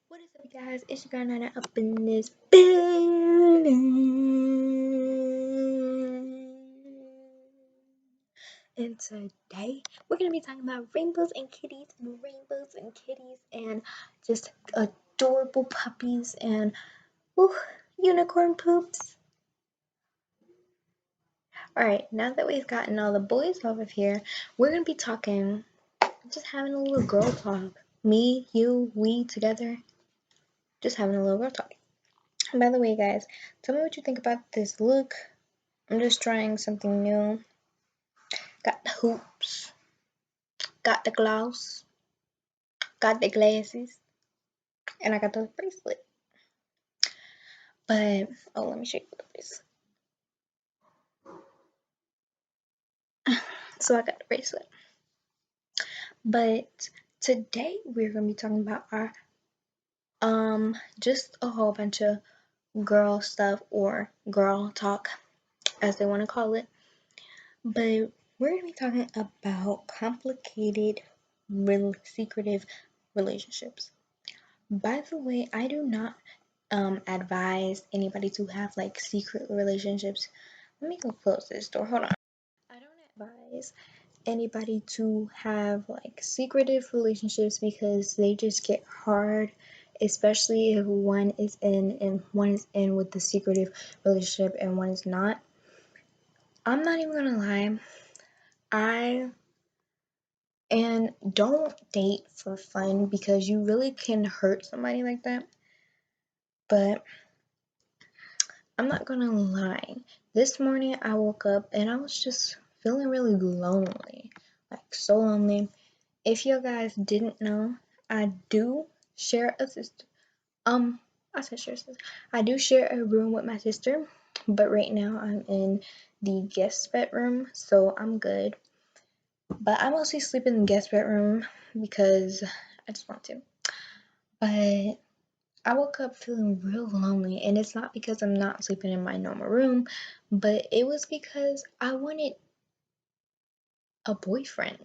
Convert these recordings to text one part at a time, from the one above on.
What is up, guys? It's your girl Nana up in this building. And today we're gonna be talking about rainbows and kitties and just adorable puppies and ooh, unicorn poops. Alright, now that we've gotten all the boys off of here, we're gonna be talking, just having a little girl talk. Me, you, we together, just having a little girl talk. By the way, guys, tell me what you think about this look. I'm just trying something new. Got the hoops, got the gloves, got the glasses, and I got the bracelet. But, oh, let me show you the bracelet. So I got the bracelet. But today we're going to be talking about our, just a whole bunch of girl stuff or girl talk, as they want to call it. But we're going to be talking about complicated, secretive relationships. By the way, I do not advise anybody to have like secret relationships. Let me go close this door. Hold on. I don't advise anybody to have like secretive relationships because they just get hard, especially if one is in and one is in with the secretive relationship and one is not. I'm not even gonna lie. I and don't date for fun because you really can hurt somebody like that. But I'm not gonna lie. This morning I woke up and I was just feeling really lonely. Like so lonely. If you guys didn't know, I do share a sister. I said share a sister. I do share a room with my sister, but right now I'm in the guest bedroom, so I'm good. But I mostly sleep in the guest bedroom because I just want to. But I woke up feeling real lonely, and it's not because I'm not sleeping in my normal room, but it was because I wanted a boyfriend.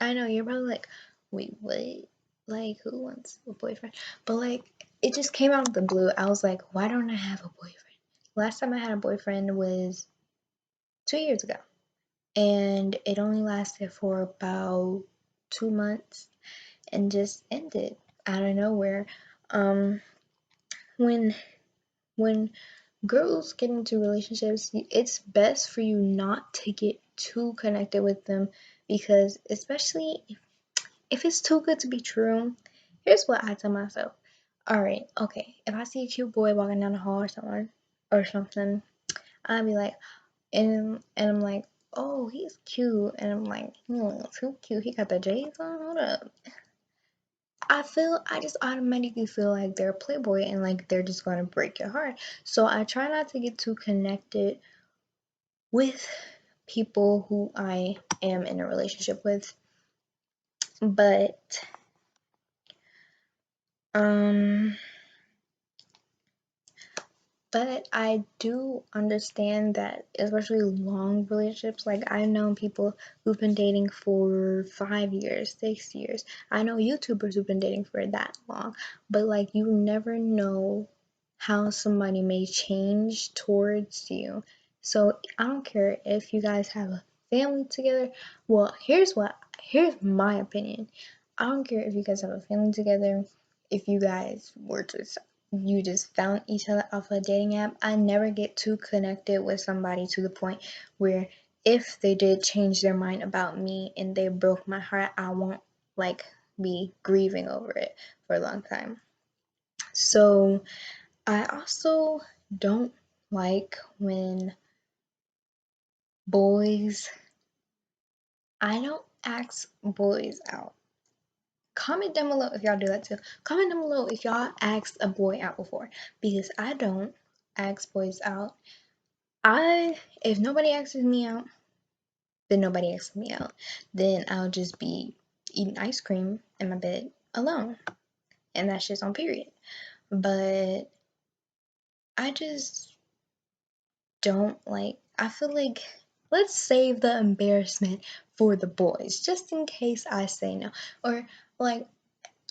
I know you're probably like, wait, what? Like, who wants a boyfriend? But like, it just came out of the blue. I was like, why don't I have a boyfriend? Last time I had a boyfriend was 2 years ago, and it only lasted for about 2 months and just ended out of nowhere. Um, when when girls get into relationships, it's best for you not to get too connected with them because, especially if it's too good to be true, here's what I tell myself. All right, okay, if I see a cute boy walking down the hall or something, I'll be like, and I'm like, oh, he's cute, and I'm like, too cute. He got the J's on. Hold up. I just automatically feel like they're a playboy and like they're just gonna break your heart. So I try not to get too connected with people who I am in a relationship with. But um but I do understand that, especially long relationships, like I've known people who've been dating for 5 years, 6 years. I know YouTubers who've been dating for that long, but like you never know how somebody may change towards you. So I don't care if you guys have a family together. Well, here's my opinion. I don't care if you guys have a family together, if you guys were to you just found each other off a dating app. I never get too connected with somebody to the point where if they did change their mind about me and they broke my heart, I won't like be grieving over it for a long time. So I also don't like when boys, I don't ask boys out. Comment down below if y'all do that too. Comment down below if y'all asked a boy out before, because I don't ask boys out. If nobody asks me out, then nobody asks me out. Then I'll just be eating ice cream in my bed alone. And that's just on period. But I just don't like, I feel like let's save the embarrassment for the boys just in case I say no. Or like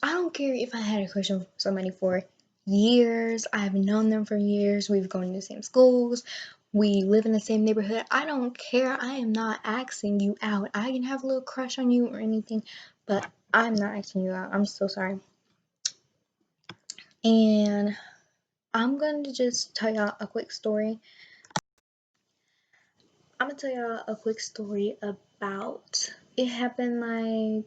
I don't care if I had a crush on somebody for years. I've known them for years. We've gone to the same schools. We live in the same neighborhood. I don't care. I am not asking you out. I can have a little crush on you or anything, but I'm not asking you out. I'm so sorry. And I'm going to just tell y'all a quick story. I'm going to tell y'all a quick story about it happened like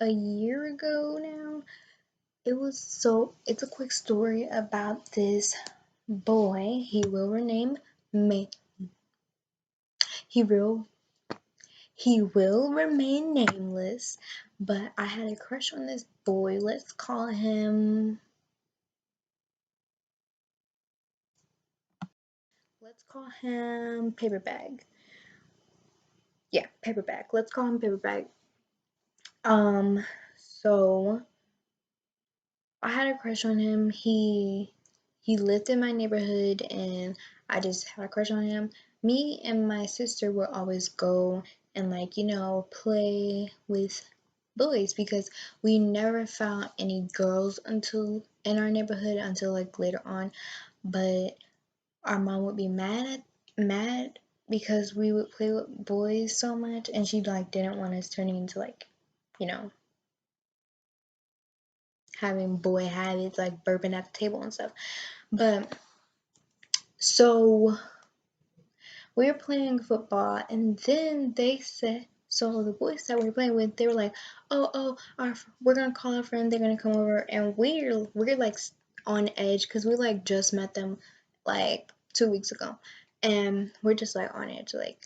a year ago now. It's a quick story about this boy. He will he will remain nameless, but I had a crush on this boy. Let's call him Paper Bag. Yeah, Paper Bag. Let's call him Paper Bag. So I had a crush on him. He lived in my neighborhood and I just had a crush on him. Me and my sister would always go and play with boys because we never found any girls until in our neighborhood until like later on. But our mom would be mad because we would play with boys so much and she like didn't want us turning into you know, having boy habits like burping at the table and stuff. But so we were playing football, and then they said, so the boys that we were playing with, they were like, we're gonna call our friend, they're gonna come over, and we're like on edge because we like just met them like 2 weeks ago, and we're just like on edge, like,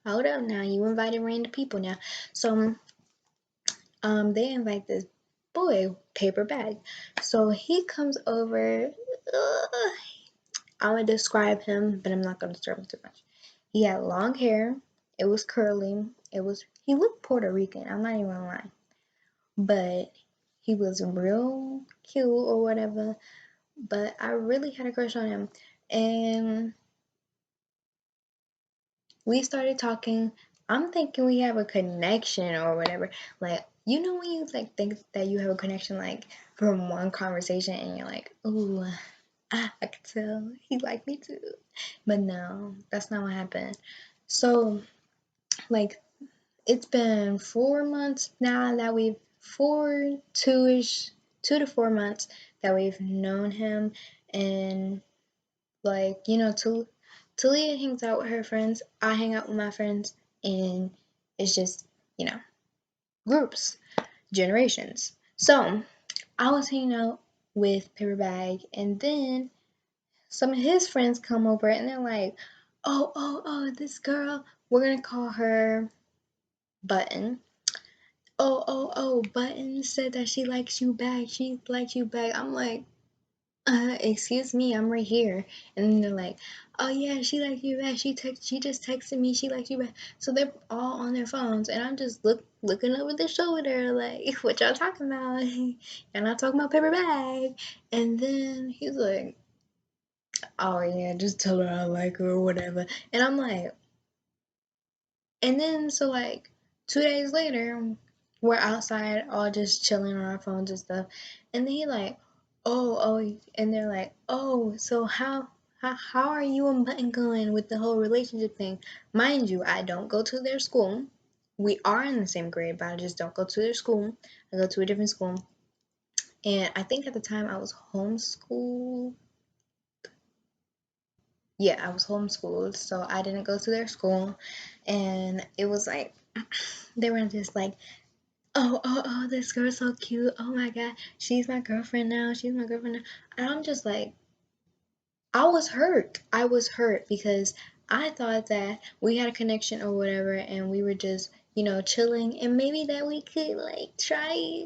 hold up now, you invited random people now, so they invite this boy, Paper Bag, so he comes over. I'm gonna describe him, but I'm not gonna describe him too much. He had long hair. It was curly. He looked Puerto Rican. I'm not even gonna lie, but he was real cute or whatever. But I really had a crush on him, and we started talking. I'm thinking we have a connection or whatever. Like when you like think that you have a connection like from one conversation, and you're like, ooh, I could tell he liked me too. But no, that's not what happened. So, like, it's been 4 months now that we've 2 to 4 months that we've known him, and Talia hangs out with her friends. I hang out with my friends, and it's just you know groups, generations. So I was hanging out with Paper Bag, and then some of his friends come over and they're like, oh, this girl, we're gonna call her Button. Oh, Button said that she likes you back. She likes you back. I'm like, excuse me, I'm right here. And then they're like, oh yeah, she likes you back. She just texted me. She likes you back. So they're all on their phones, and I'm just looking over their shoulder, like, what y'all talking about? Y'all not talking about Paper Bag. And then he's like, oh yeah, just tell her I like her or whatever. And I'm like, and then so like 2 days later, we're outside all just chilling on our phones and stuff. And then he like, and they're like, oh, so how are you and Button going with the whole relationship thing? Mind you, I don't go to their school. We are in the same grade, but I just don't go to their school. I go to a different school. And I think at the time I was homeschooled. Yeah, I was homeschooled, so I didn't go to their school. And it was like, they were just like, oh, this girl's so cute. Oh my God, she's my girlfriend now. She's my girlfriend now. And I'm just like, I was hurt. I was hurt because I thought that we had a connection or whatever, and we were just, chilling, and maybe that we could like try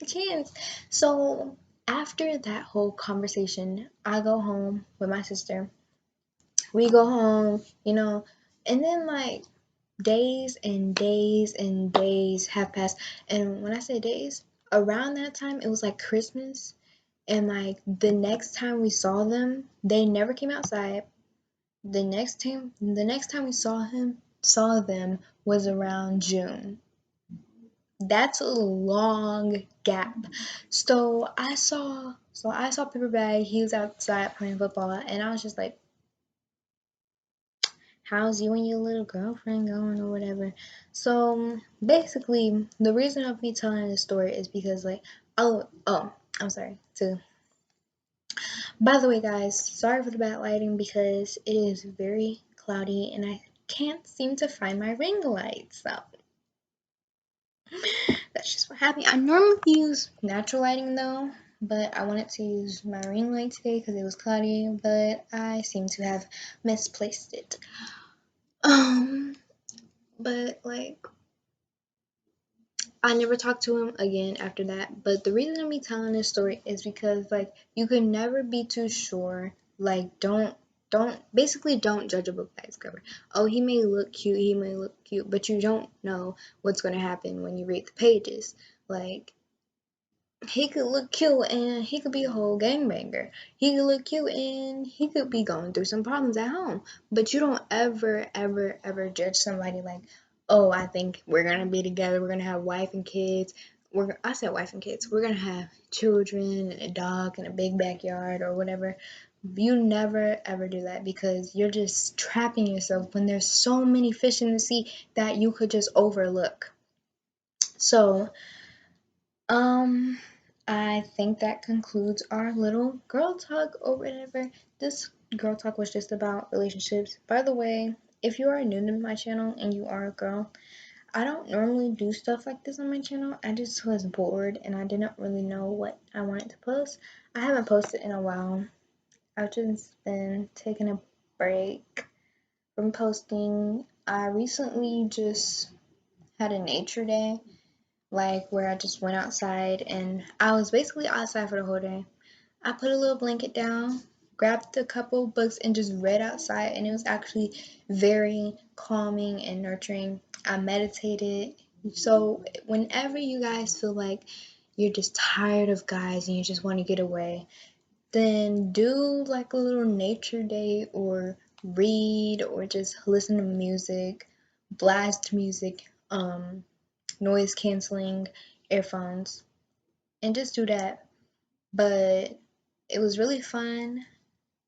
a chance. So after that whole conversation, I go home with my sister. We go home, and then like days and days and days have passed. And when I say days, around that time it was like Christmas, and like the next time we saw them, they never came outside. The next time we saw them was around June. That's a long gap. So I saw Paper Bag, he was outside playing football, and I was just like, how's you and your little girlfriend going or whatever. So basically the reason of me telling this story is because like, oh, I'm sorry too. By the way, guys, sorry for the bad lighting because it is very cloudy and I can't seem to find my ring light. So that's just what happened. I normally use natural lighting though, but I wanted to use my ring light today because it was cloudy, but I seem to have misplaced it. Um, but like, I never talked to him again after that. But the reason of me telling this story is because like you can never be too sure. Like don't judge a book by its cover. Oh, he may look cute, but you don't know what's gonna happen when you read the pages. Like he could look cute and he could be a whole gangbanger. He could look cute and he could be going through some problems at home. But you don't ever judge somebody like, oh, I think we're gonna be together. We're gonna have wife and kids. I said wife and kids. We're gonna have children and a dog and a big backyard or whatever. You never ever do that because you're just trapping yourself when there's so many fish in the sea that you could just overlook. So um, I think that concludes our little girl talk or whatever. This girl talk was just about relationships. By the way, if you are new to my channel and you are a girl, I don't normally do stuff like this on my channel. I just was bored and I didn't really know what I wanted to post. I haven't posted in a while. I've just been taking a break from posting. I recently just had a nature day like where I just went outside and I was basically outside for the whole day. I put a little blanket down, grabbed a couple books, and just read outside, and it was actually very calming and nurturing. I meditated. So, whenever you guys feel like you're just tired of guys and you just want to get away, then do like a little nature day or read or just listen to music, blast music. Noise canceling earphones and just do that. But it was really fun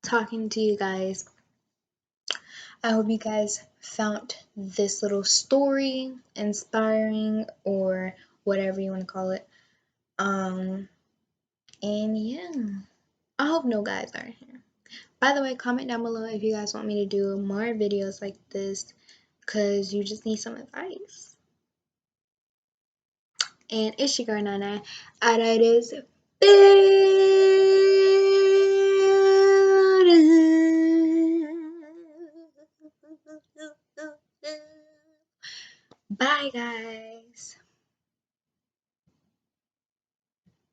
talking to you guys. I hope you guys found this little story inspiring or whatever you want to call it. Um and yeah, I hope no guys are here. By the way, comment down below if you guys want me to do more videos like this because you just need some advice. And it's your girl Nana. Alright, is bye, guys.